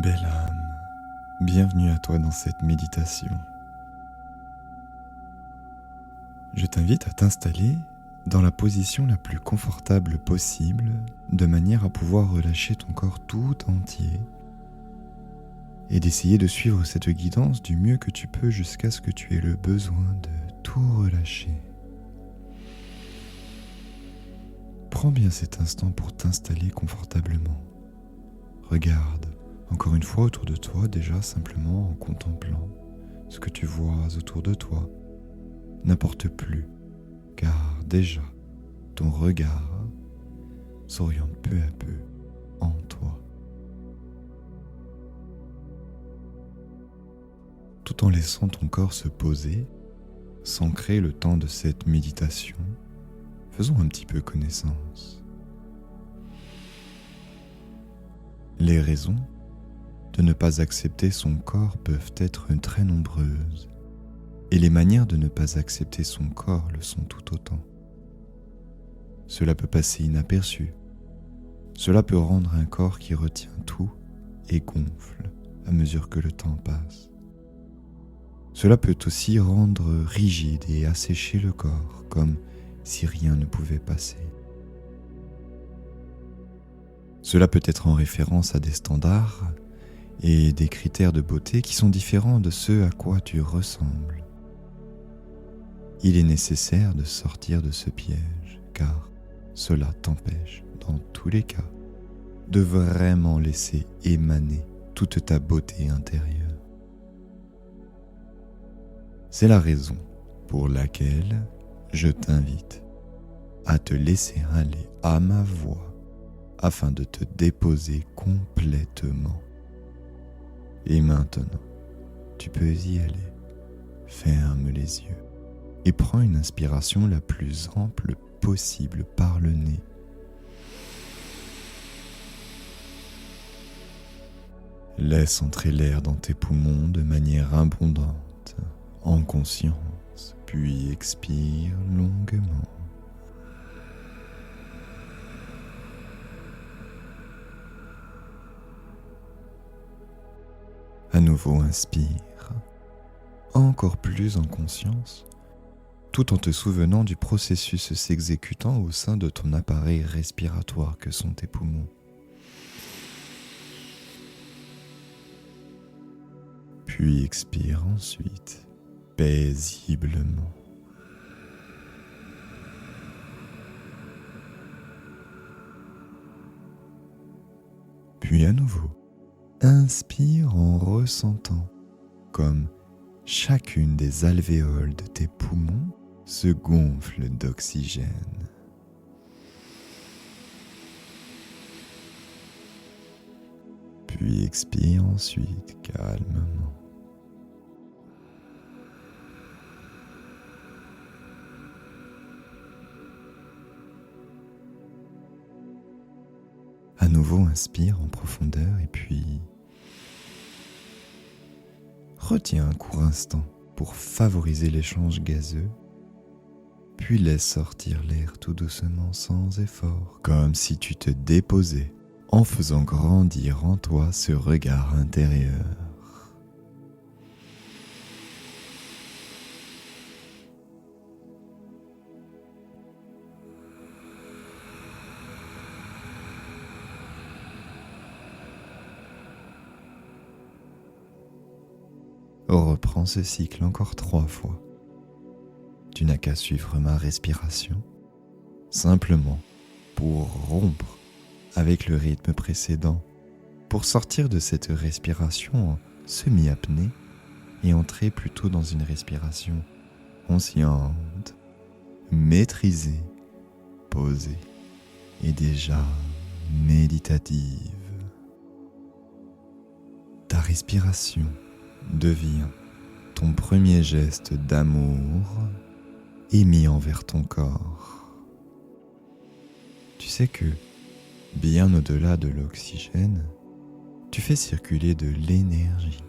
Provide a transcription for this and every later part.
Belle âme, bienvenue à toi dans cette méditation. Je t'invite à t'installer dans la position la plus confortable possible, de manière à pouvoir relâcher ton corps tout entier et d'essayer de suivre cette guidance du mieux que tu peux jusqu'à ce que tu aies le besoin de tout relâcher. Prends bien cet instant pour t'installer confortablement. Regarde encore une fois autour de toi, déjà simplement en contemplant ce que tu vois autour de toi. N'importe plus, car déjà ton regard s'oriente peu à peu en toi. Tout en laissant ton corps se poser, s'ancrer le temps de cette méditation, faisons un petit peu connaissance. Les raisons de ne pas accepter son corps peuvent être très nombreuses, et les manières de ne pas accepter son corps le sont tout autant. Cela peut passer inaperçu. Cela peut rendre un corps qui retient tout et gonfle à mesure que le temps passe. Cela peut aussi rendre rigide et assécher le corps, comme si rien ne pouvait passer. Cela peut être en référence à des standards et des critères de beauté qui sont différents de ceux à quoi tu ressembles. Il est nécessaire de sortir de ce piège, car cela t'empêche, dans tous les cas, de vraiment laisser émaner toute ta beauté intérieure. C'est la raison pour laquelle je t'invite à te laisser aller à ma voix afin de te déposer complètement. Et maintenant, tu peux y aller. Ferme les yeux et prends une inspiration la plus ample possible par le nez. Laisse entrer l'air dans tes poumons de manière abondante, en conscience, puis expire longuement. À nouveau, inspire, encore plus en conscience, tout en te souvenant du processus s'exécutant au sein de ton appareil respiratoire que sont tes poumons. Puis expire ensuite, paisiblement. Puis à nouveau, inspire en ressentant comme chacune des alvéoles de tes poumons se gonfle d'oxygène. Puis expire ensuite calmement. À nouveau, inspire en profondeur et puis retiens un court instant pour favoriser l'échange gazeux, puis laisse sortir l'air tout doucement sans effort, comme si tu te déposais en faisant grandir en toi ce regard intérieur. Reprends ce cycle encore 3 fois. Tu n'as qu'à suivre ma respiration, simplement pour rompre avec le rythme précédent, pour sortir de cette respiration en semi-apnée et entrer plutôt dans une respiration consciente, maîtrisée, posée et déjà méditative. Ta respiration devient ton premier geste d'amour émis envers ton corps. Tu sais que, bien au-delà de l'oxygène, tu fais circuler de l'énergie.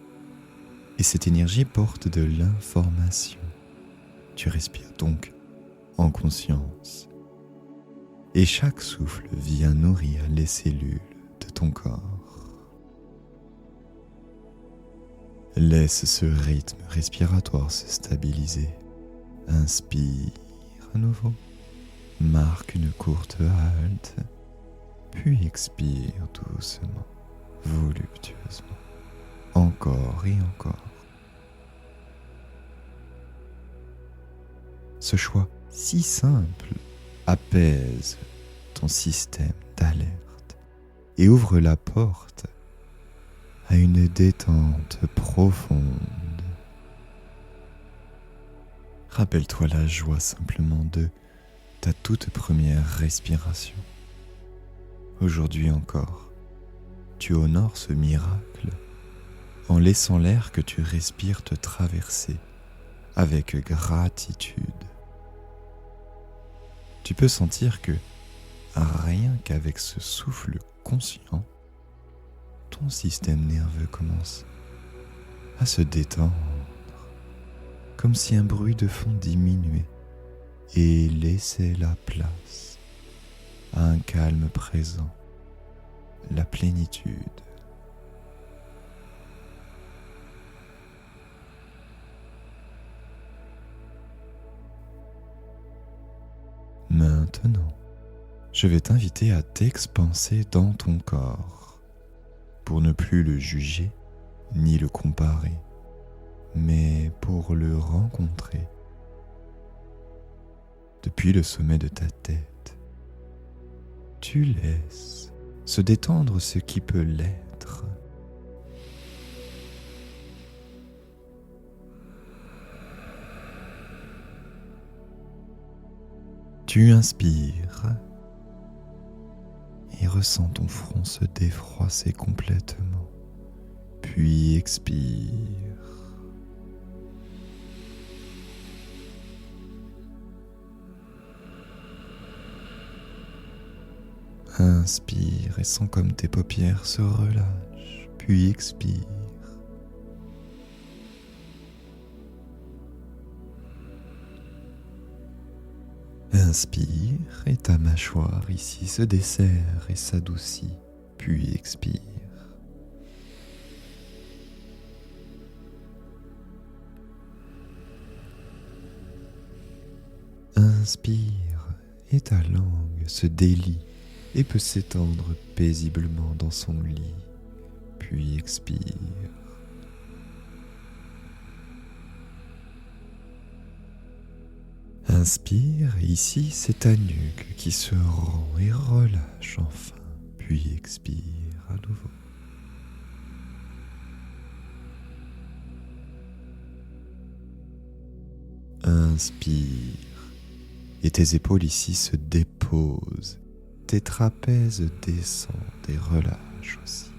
Et cette énergie porte de l'information. Tu respires donc en conscience. Et chaque souffle vient nourrir les cellules de ton corps. Laisse ce rythme respiratoire se stabiliser. Inspire à nouveau. Marque une courte halte, puis expire doucement, voluptueusement. Encore et encore. Ce choix si simple apaise ton système d'alerte et ouvre la porte à une détente profonde. Rappelle-toi la joie simplement de ta toute première respiration. Aujourd'hui encore, tu honores ce miracle en laissant l'air que tu respires te traverser avec gratitude. Tu peux sentir que, rien qu'avec ce souffle conscient, ton système nerveux commence à se détendre, comme si un bruit de fond diminuait et laissait la place à un calme présent, la plénitude. Maintenant, je vais t'inviter à t'expanser dans ton corps pour ne plus le juger ni le comparer, mais pour le rencontrer. Depuis le sommet de ta tête, tu laisses se détendre ce qui peut l'être. Tu inspires et ressens ton front se défroisser complètement, puis expire. Inspire et sens comme tes paupières se relâchent, puis expire. Inspire et ta mâchoire ici se desserre et s'adoucit, puis expire. Inspire et ta langue se délie et peut s'étendre paisiblement dans son lit, puis expire. Inspire, ici c'est ta nuque qui se rend et relâche enfin, puis expire à nouveau. Inspire, et tes épaules ici se déposent, tes trapèzes descendent et relâchent aussi.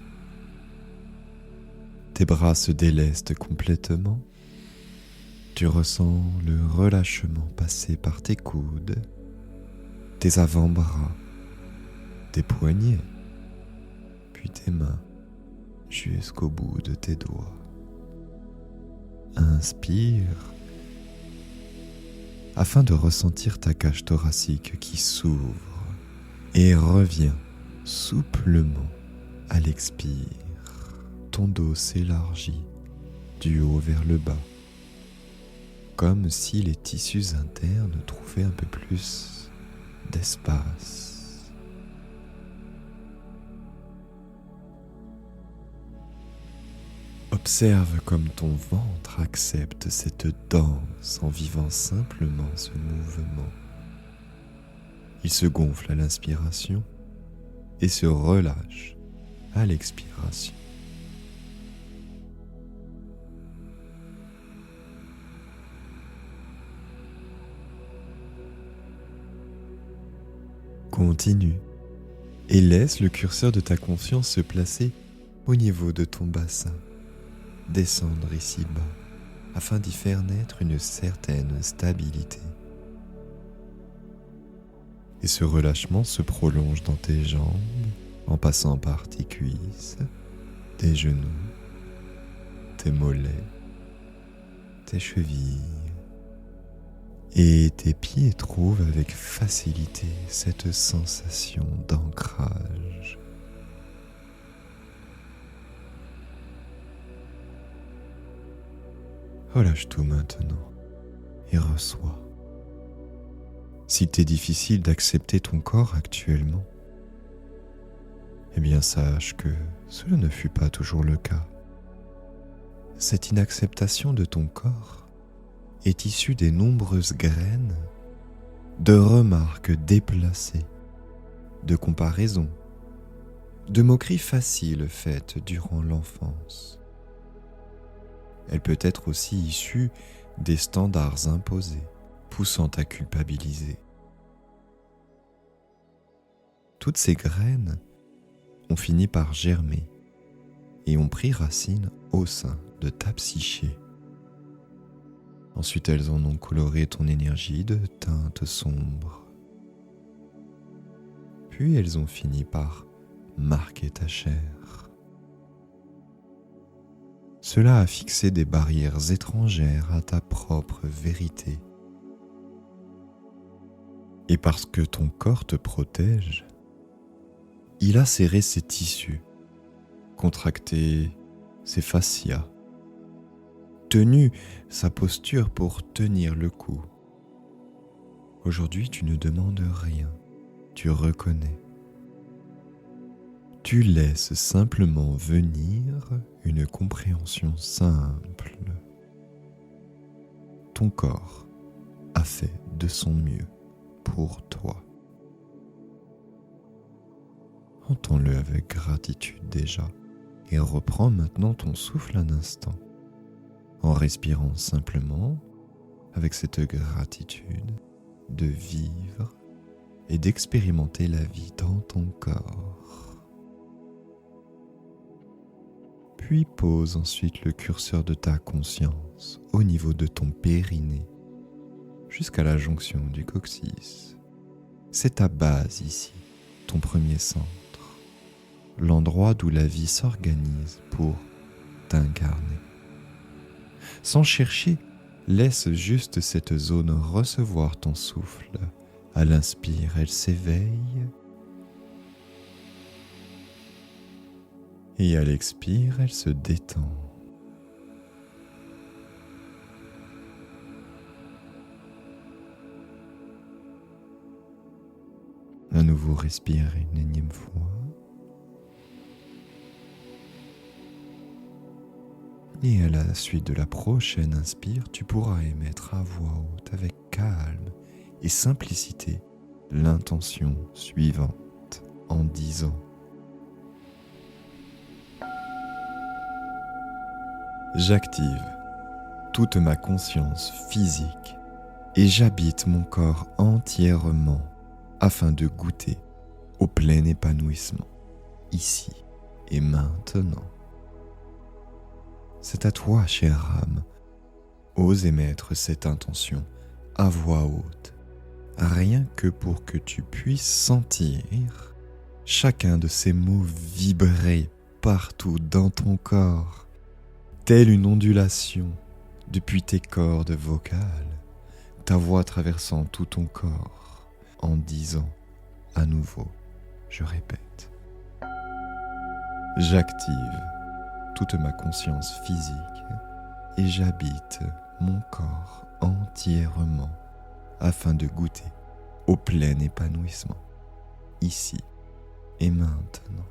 Tes bras se délestent complètement. Tu ressens le relâchement passer par tes coudes, tes avant-bras, tes poignets, puis tes mains jusqu'au bout de tes doigts. Inspire afin de ressentir ta cage thoracique qui s'ouvre et revient souplement à l'expire. Ton dos s'élargit du haut vers le bas, comme si les tissus internes trouvaient un peu plus d'espace. Observe comme ton ventre accepte cette danse en vivant simplement ce mouvement. Il se gonfle à l'inspiration et se relâche à l'expiration. Continue et laisse le curseur de ta conscience se placer au niveau de ton bassin, descendre ici-bas afin d'y faire naître une certaine stabilité. Et ce relâchement se prolonge dans tes jambes en passant par tes cuisses, tes genoux, tes mollets, tes chevilles. Et tes pieds trouvent avec facilité cette sensation d'ancrage. Relâche tout maintenant et reçois. S'il t'est difficile d'accepter ton corps actuellement, eh bien sache que cela ne fut pas toujours le cas. Cette inacceptation de ton corps est issue des nombreuses graines de remarques déplacées, de comparaisons, de moqueries faciles faites durant l'enfance. Elle peut être aussi issue des standards imposés, poussant à culpabiliser. Toutes ces graines ont fini par germer et ont pris racine au sein de ta psyché. Ensuite, elles en ont coloré ton énergie de teintes sombres. Puis elles ont fini par marquer ta chair. Cela a fixé des barrières étrangères à ta propre vérité. Et parce que ton corps te protège, il a serré ses tissus, contracté ses fascias, tenu sa posture pour tenir le coup. Aujourd'hui, tu ne demandes rien, tu reconnais. Tu laisses simplement venir une compréhension simple. Ton corps a fait de son mieux pour toi. Entends-le avec gratitude déjà et reprends maintenant ton souffle un instant en respirant simplement avec cette gratitude de vivre et d'expérimenter la vie dans ton corps. Puis pose ensuite le curseur de ta conscience au niveau de ton périnée jusqu'à la jonction du coccyx. C'est ta base ici, ton premier centre, l'endroit d'où la vie s'organise pour t'incarner. Sans chercher, laisse juste cette zone recevoir ton souffle. À l'inspire, elle s'éveille. Et à l'expire, elle se détend. À nouveau, respire une énième fois. Et à la suite de la prochaine inspire, tu pourras émettre à voix haute avec calme et simplicité l'intention suivante en disant: j'active toute ma conscience physique et j'habite mon corps entièrement afin de goûter au plein épanouissement, ici et maintenant. C'est à toi, chère âme, ose émettre cette intention à voix haute, rien que pour que tu puisses sentir chacun de ces mots vibrer partout dans ton corps, telle une ondulation depuis tes cordes vocales, ta voix traversant tout ton corps en disant à nouveau, je répète, j'active toute ma conscience physique et j'habite mon corps entièrement afin de goûter au plein épanouissement, ici et maintenant.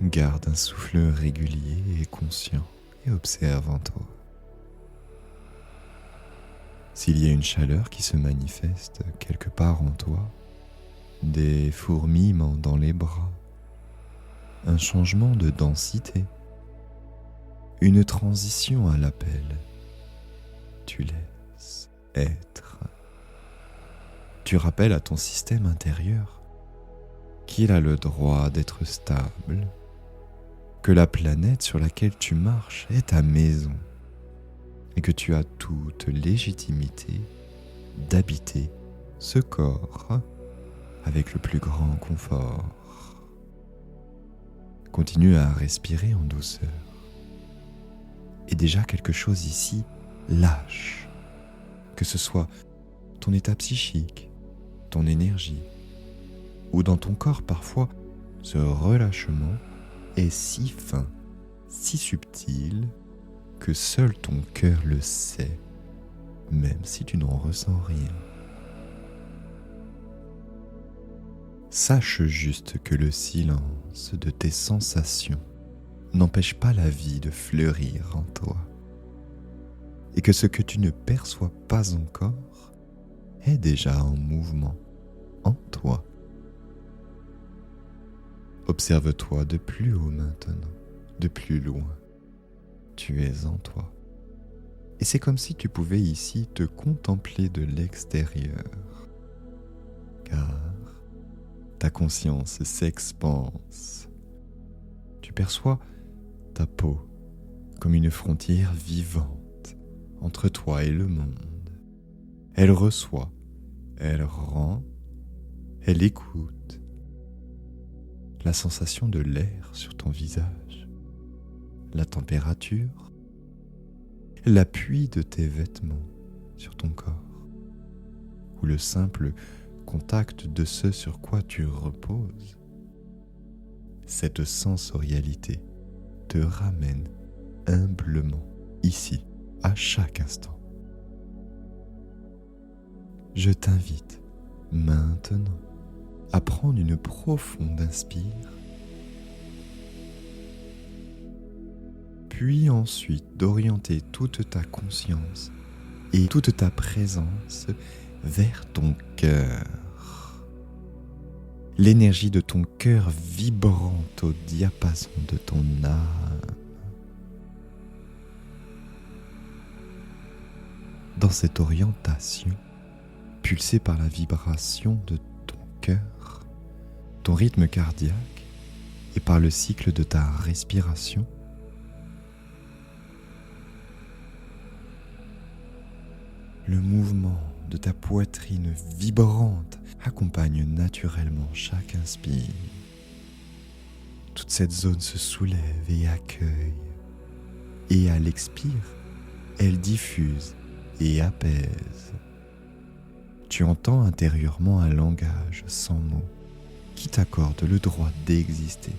Garde un souffle régulier et conscient et observe en toi. S'il y a une chaleur qui se manifeste quelque part en toi, des fourmillements dans les bras, un changement de densité, une transition à l'appel, tu laisses être. Tu rappelles à ton système intérieur qu'il a le droit d'être stable, que la planète sur laquelle tu marches est ta maison et que tu as toute légitimité d'habiter ce corps avec le plus grand confort. Continue à respirer en douceur. Et déjà quelque chose ici lâche, que ce soit ton état psychique, ton énergie, ou dans ton corps parfois, ce relâchement est si fin, si subtil, que seul ton cœur le sait, même si tu n'en ressens rien. Sache juste que le silence de tes sensations n'empêche pas la vie de fleurir en toi, et que ce que tu ne perçois pas encore est déjà en mouvement en toi. Observe-toi de plus haut maintenant, de plus loin. Tu es en toi. Et c'est comme si tu pouvais ici te contempler de l'extérieur. Car ta conscience s'expanse. Tu perçois ta peau comme une frontière vivante entre toi et le monde. Elle reçoit, elle rend, elle écoute. La sensation de l'air sur ton visage, la température, l'appui de tes vêtements sur ton corps, ou le simple contact de ce sur quoi tu reposes. Cette sensorialité te ramène humblement ici, à chaque instant. Je t'invite maintenant à prendre une profonde inspire, puis ensuite d'orienter toute ta conscience et toute ta présence vers ton cœur. L'énergie de ton cœur vibrante au diapason de ton âme. Dans cette orientation, pulsée par la vibration de ton cœur, ton rythme cardiaque et par le cycle de ta respiration, le mouvement de ta poitrine vibrante accompagne naturellement chaque inspire. Toute cette zone se soulève et accueille. Et à l'expire, elle diffuse et apaise. Tu entends intérieurement un langage sans mots qui t'accorde le droit d'exister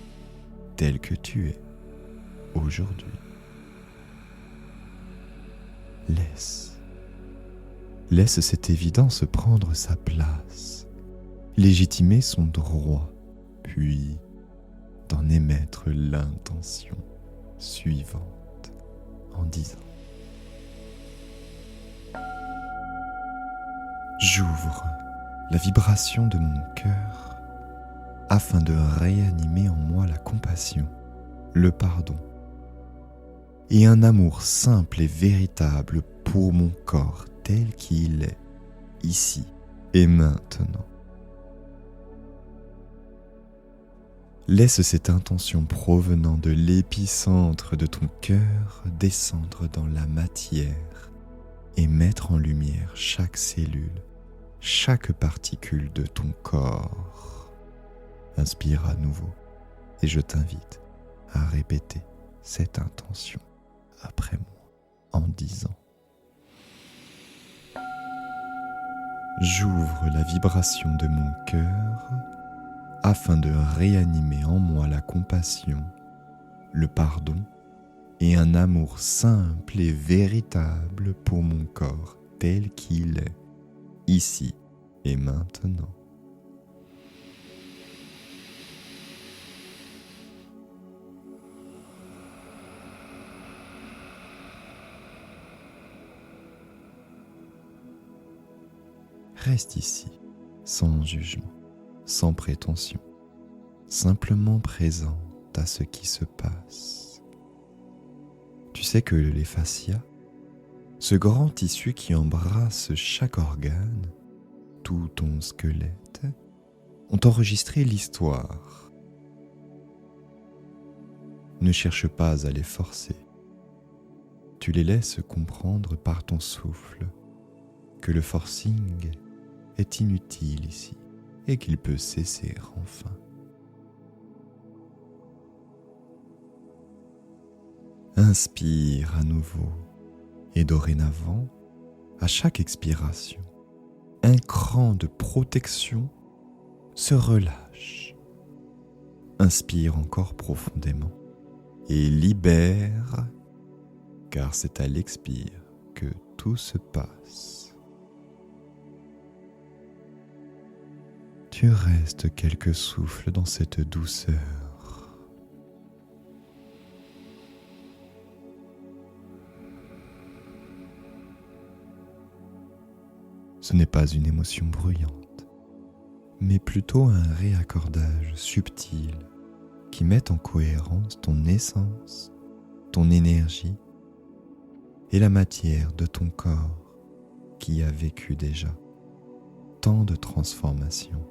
tel que tu es aujourd'hui. Laisse cette évidence prendre sa place, légitimer son droit, puis d'en émettre l'intention suivante en disant: j'ouvre la vibration de mon cœur afin de réanimer en moi la compassion, le pardon et un amour simple et véritable pour mon corps tel qu'il est, ici et maintenant. Laisse cette intention provenant de l'épicentre de ton cœur descendre dans la matière et mettre en lumière chaque cellule, chaque particule de ton corps. Inspire à nouveau et je t'invite à répéter cette intention après moi en disant: j'ouvre la vibration de mon cœur afin de réanimer en moi la compassion, le pardon et un amour simple et véritable pour mon corps tel qu'il est, ici et maintenant. Reste ici, sans jugement, sans prétention, simplement présente à ce qui se passe. Tu sais que les fascias, ce grand tissu qui embrasse chaque organe, tout ton squelette, ont enregistré l'histoire. Ne cherche pas à les forcer. Tu les laisses comprendre par ton souffle que le forcing est inutile ici et qu'il peut cesser enfin. Inspire à nouveau et dorénavant, à chaque expiration, un cran de protection se relâche Inspire encore profondément et libère, car c'est à l'expire que tout se passe. Tu restes quelques souffles dans cette douceur. Ce n'est pas une émotion bruyante, mais plutôt un réaccordage subtil qui met en cohérence ton essence, ton énergie et la matière de ton corps qui a vécu déjà tant de transformations.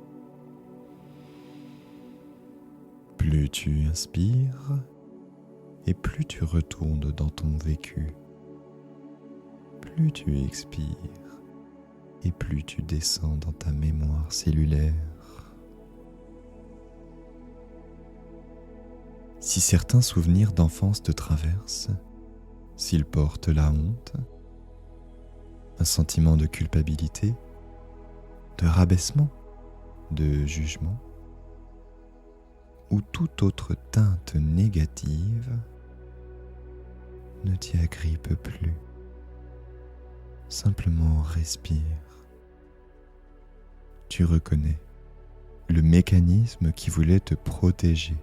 Plus tu inspires et plus tu retournes dans ton vécu, plus tu expires et plus tu descends dans ta mémoire cellulaire. Si certains souvenirs d'enfance te traversent, s'ils portent la honte, un sentiment de culpabilité, de rabaissement, de jugement, ou toute autre teinte négative, ne t'y agrippe plus. Simplement respire. Tu reconnais le mécanisme qui voulait te protéger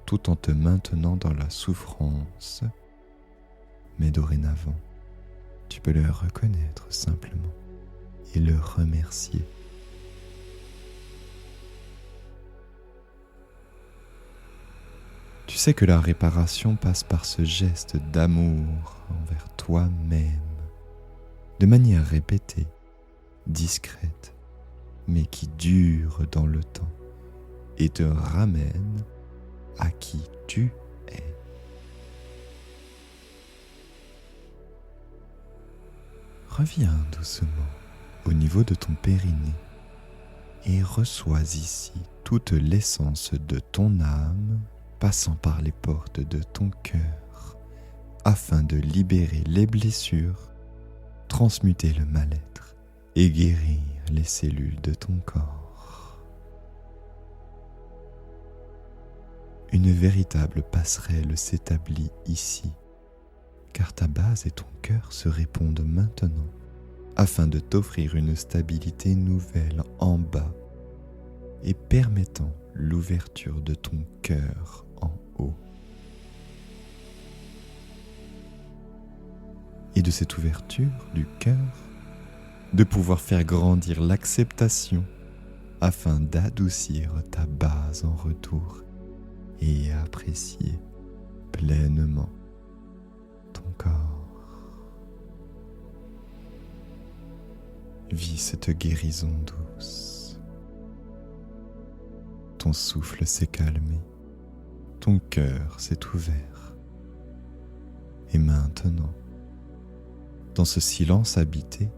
tout en te maintenant dans la souffrance, mais dorénavant, tu peux le reconnaître simplement et le remercier. Tu sais que la réparation passe par ce geste d'amour envers toi-même, de manière répétée, discrète, mais qui dure dans le temps et te ramène à qui tu es. Reviens doucement au niveau de ton périnée et reçois ici toute l'essence de ton âme passant par les portes de ton cœur afin de libérer les blessures, transmuter le mal-être et guérir les cellules de ton corps. Une véritable passerelle s'établit ici, car ta base et ton cœur se répondent maintenant afin de t'offrir une stabilité nouvelle en bas et permettant l'ouverture de ton cœur en haut. Et de cette ouverture du cœur, de pouvoir faire grandir l'acceptation afin d'adoucir ta base en retour et apprécier pleinement ton corps. Vis cette guérison douce. Ton souffle s'est calmé, ton cœur s'est ouvert. Et maintenant, dans ce silence habité,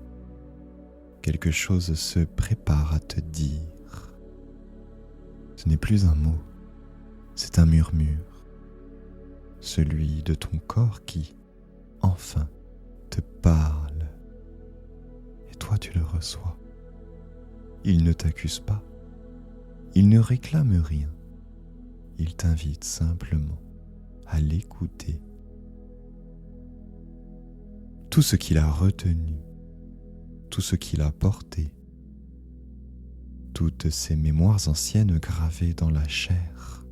quelque chose se prépare à te dire. Ce n'est plus un mot, c'est un murmure, celui de ton corps qui, enfin, te parle. Et toi, tu le reçois. Il ne t'accuse pas, il ne réclame rien, il t'invite simplement à l'écouter. Tout ce qu'il a retenu, tout ce qu'il a porté, toutes ces mémoires anciennes gravées dans la chair,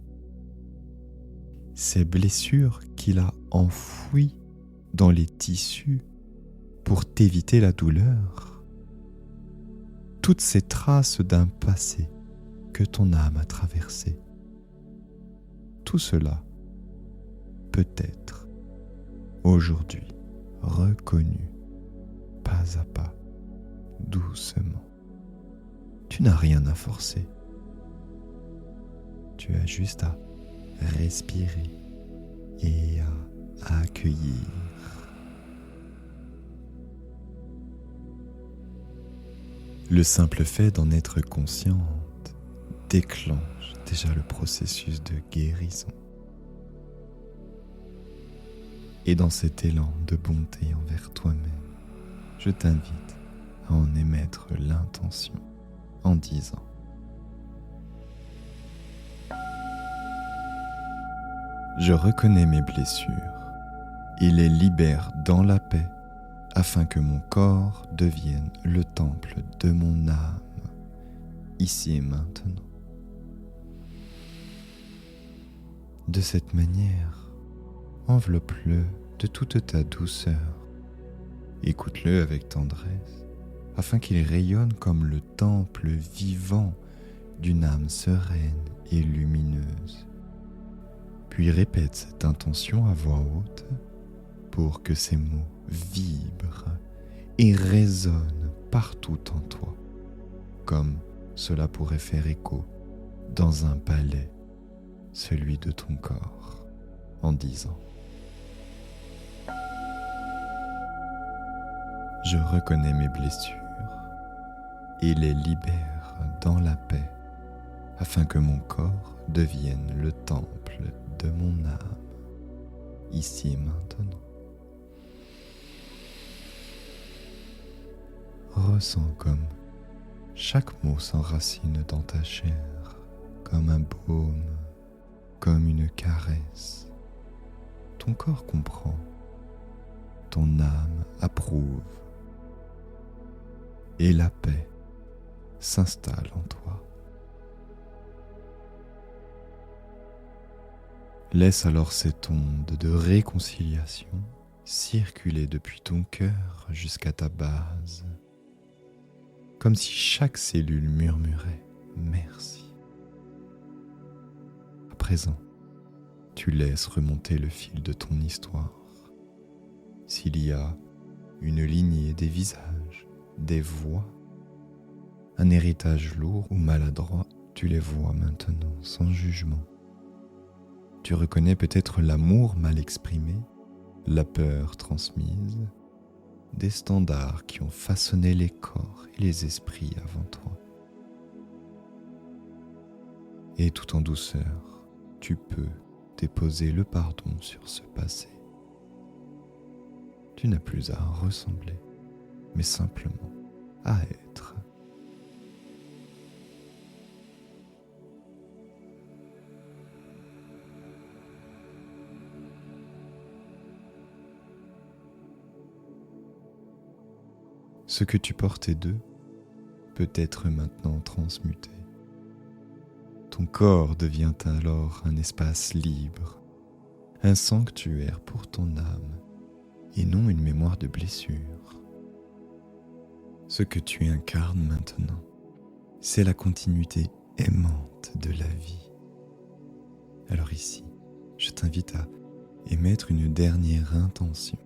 ces blessures qu'il a enfouies dans les tissus pour t'éviter la douleur, toutes ces traces d'un passé que ton âme a traversé. Tout cela peut être aujourd'hui reconnu pas à pas, doucement. Tu n'as rien à forcer. Tu as juste à respirer et à accueillir. Le simple fait d'en être consciente déclenche déjà le processus de guérison. Et dans cet élan de bonté envers toi-même, je t'invite à en émettre l'intention en disant: Je reconnais mes blessures et les libère dans la paix afin que mon corps devienne le temple de mon âme, ici et maintenant. De cette manière, enveloppe-le de toute ta douceur. Écoute-le avec tendresse, afin qu'il rayonne comme le temple vivant d'une âme sereine et lumineuse. Puis répète cette intention à voix haute pour que ces mots vibrent et résonnent partout en toi, comme cela pourrait faire écho dans un palais, celui de ton corps, en disant: Je reconnais mes blessures et les libère dans la paix, afin que mon corps devienne le temple de mon âme, ici et maintenant. Ressens comme chaque mot s'enracine dans ta chair, comme un baume, comme une caresse. Ton corps comprend, ton âme approuve, et la paix s'installe en toi. Laisse alors cette onde de réconciliation circuler depuis ton cœur jusqu'à ta base, comme si chaque cellule murmurait « Merci ». À présent, tu laisses remonter le fil de ton histoire. S'il y a une lignée des visages, des voix, un héritage lourd ou maladroit, tu les vois maintenant sans jugement. Tu reconnais peut-être l'amour mal exprimé, la peur transmise, des standards qui ont façonné les corps et les esprits avant toi. Et tout en douceur, tu peux déposer le pardon sur ce passé. Tu n'as plus à ressembler, mais simplement à être. Ce que tu portais d'eux peut être maintenant transmuté. Ton corps devient alors un espace libre, un sanctuaire pour ton âme et non une mémoire de blessure. Ce que tu incarnes maintenant, c'est la continuité aimante de la vie. Alors ici, je t'invite à émettre une dernière intention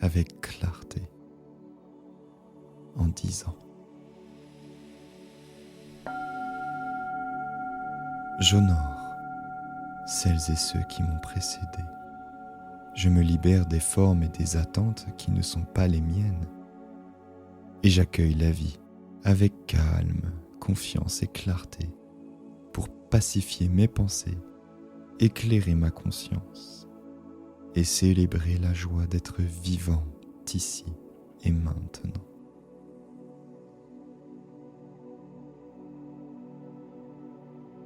avec clarté en disant: J'honore celles et ceux qui m'ont précédé. Je me libère des formes et des attentes qui ne sont pas les miennes. Et j'accueille la vie avec calme, confiance et clarté pour pacifier mes pensées, éclairer ma conscience et célébrer la joie d'être vivant ici et maintenant.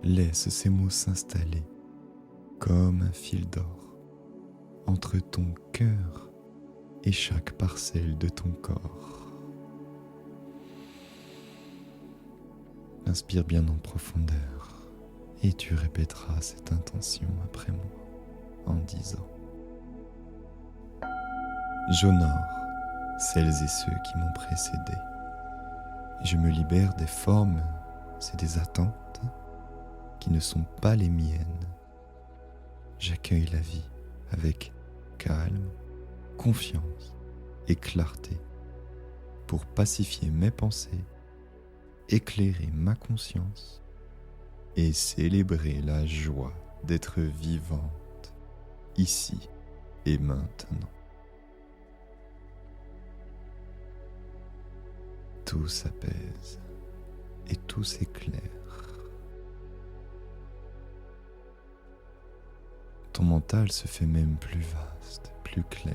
Laisse ces mots s'installer comme un fil d'or entre ton cœur et chaque parcelle de ton corps. Inspire bien en profondeur et tu répéteras cette intention après moi en disant: J'honore celles et ceux qui m'ont précédé. Je me libère des formes et des attentes qui ne sont pas les miennes. J'accueille la vie avec calme, confiance et clarté pour pacifier mes pensées, éclairer ma conscience et célébrer la joie d'être vivante ici et maintenant. Tout s'apaise et tout s'éclaire. Ton mental se fait même plus vaste, plus clair.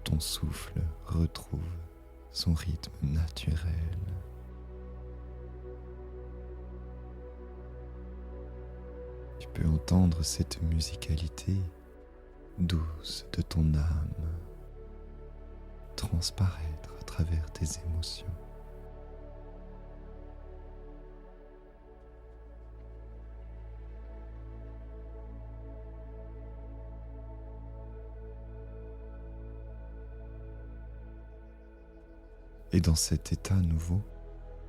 Ton souffle retrouve son rythme naturel. Tu peux entendre cette musicalité douce de ton âme transparaître à travers tes émotions. Et dans cet état nouveau,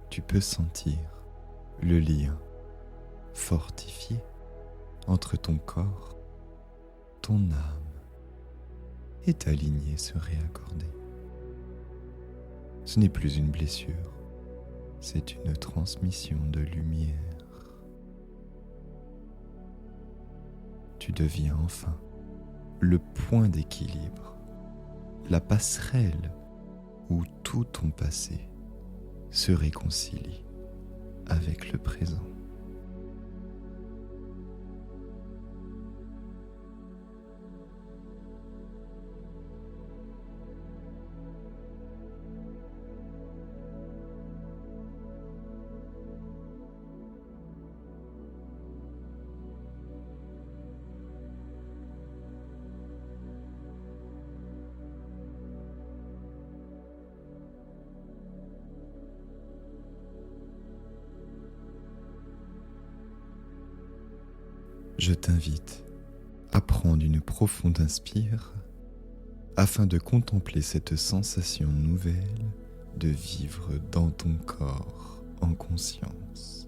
tu peux sentir le lien fortifié entre ton corps, ton âme et ta lignée se réaccorder. Ce n'est plus une blessure, c'est une transmission de lumière. Tu deviens enfin le point d'équilibre, la passerelle où tout ton passé se réconcilie avec le présent. Je t'invite à prendre une profonde inspire afin de contempler cette sensation nouvelle de vivre dans ton corps en conscience,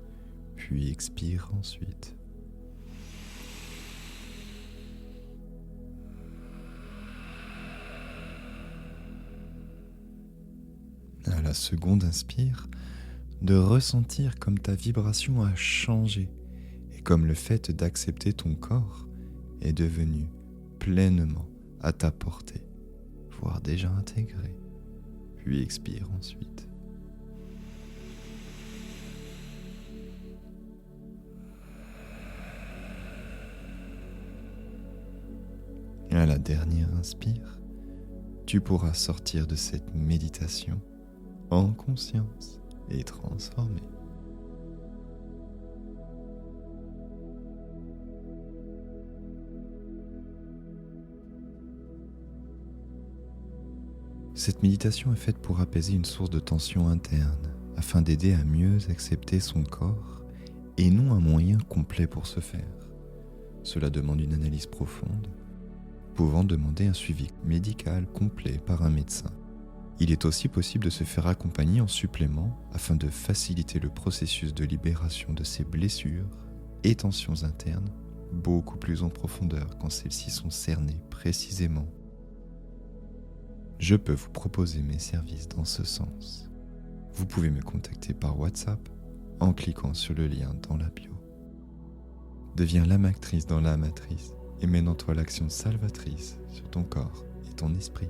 puis expire ensuite. À la seconde inspire, de ressentir comme ta vibration a changé et comme le fait d'accepter ton corps est devenu pleinement à ta portée, voire déjà intégré, puis expire ensuite. Et à la dernière inspire, tu pourras sortir de cette méditation en conscience et transformé. Cette méditation est faite pour apaiser une source de tension interne, afin d'aider à mieux accepter son corps et non un moyen complet pour ce faire. Cela demande une analyse profonde, pouvant demander un suivi médical complet par un médecin. Il est aussi possible de se faire accompagner en supplément afin de faciliter le processus de libération de ces blessures et tensions internes beaucoup plus en profondeur quand celles-ci sont cernées précisément. Je peux vous proposer mes services dans ce sens. Vous pouvez me contacter par WhatsApp en cliquant sur le lien dans la bio. Deviens l'âme actrice dans l'âme matrice et mène en toi l'action salvatrice sur ton corps et ton esprit.